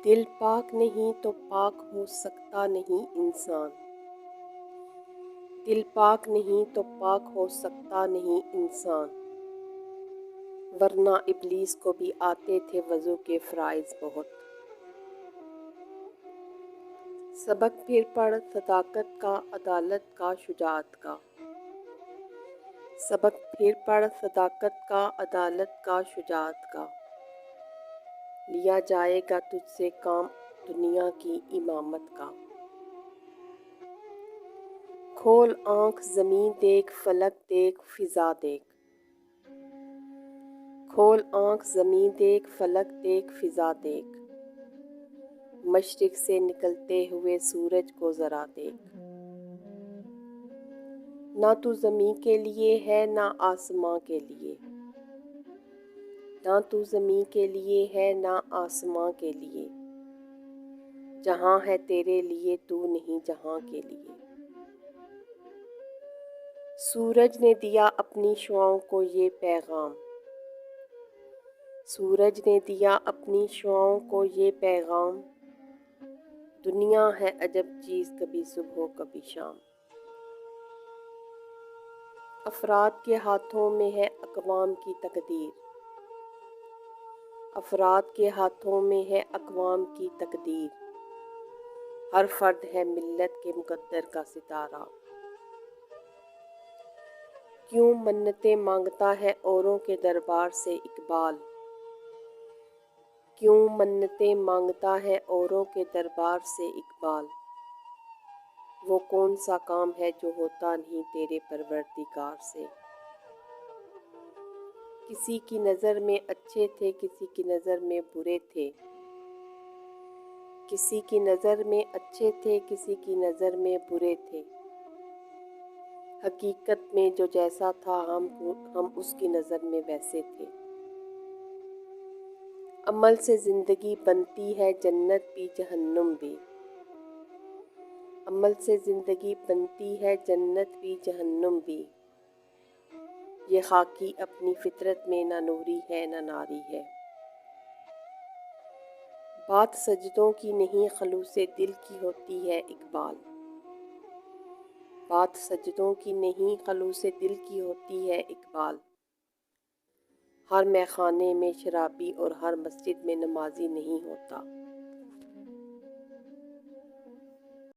دل پاک نہیں تو پاک ہو سکتا نہیں انسان، دل پاک نہیں تو پاک ہو سکتا نہیں انسان، ورنہ ابلیس کو بھی آتے تھے وضو کے فرائض بہت۔ سبق پھر پڑھ صداقت کا، عدالت کا، شجاعت کا، سبق پھر پڑھ صداقت کا، عدالت کا، شجاعت کا، لیا جائے گا تجھ سے کام دنیا کی امامت کا۔ کھول آنکھ زمیں دیکھ، فلک دیکھ، فضا دیکھ، کھول آنکھ زمیں دیکھ، فلک دیکھ، فضا دیکھ، مشرق سے نکلتے ہوئے سورج کو ذرا دیکھ۔ نہ تو زمیں کے لیے ہے نہ آسماں کے لیے، نہ تو زمیں کے لیے ہے نہ آسماں کے لیے، جہاں ہے تیرے لیے تو نہیں جہاں کے لیے۔ سورج نے دیا اپنی شعاؤں کو یہ پیغام، سورج نے دیا اپنی شعاؤں کو یہ پیغام، دنیا ہے عجب چیز کبھی صبح کبھی شام۔ افراد کے ہاتھوں میں ہے اقوام کی تقدیر، افراد کے ہاتھوں میں ہے اقوام کی تقدیر، ہر فرد ہے ملت کے مقدر کا ستارہ۔ کیوں منتیں مانگتا ہے اوروں کے دربار سے اقبال، کیوں منتیں مانگتا ہے اوروں کے دربار سے اقبال، وہ کون سا کام ہے جو ہوتا نہیں تیرے پروردگار سے۔ کسی کی نظر میں اچھے تھے کسی کی نظر میں برے تھے، کسی کی نظر میں اچھے تھے کسی کی نظر میں برے تھے، حقیقت میں جو جیسا تھا ہم اس کی نظر میں ویسے تھے۔ عمل سے زندگی بنتی ہے جنت بھی جہنم بھی، عمل سے زندگی بنتی ہے جنت بھی جہنم بھی، یہ خاکی اپنی فطرت میں نہ نوری ہے نہ ناری ہے۔ بات سجدوں کی نہیں خلوص دل کی ہوتی ہے اقبال، بات سجدوں کی نہیں خلوص دل کی ہوتی ہے اقبال، ہر میخانے میں شرابی اور ہر مسجد میں نمازی نہیں ہوتا۔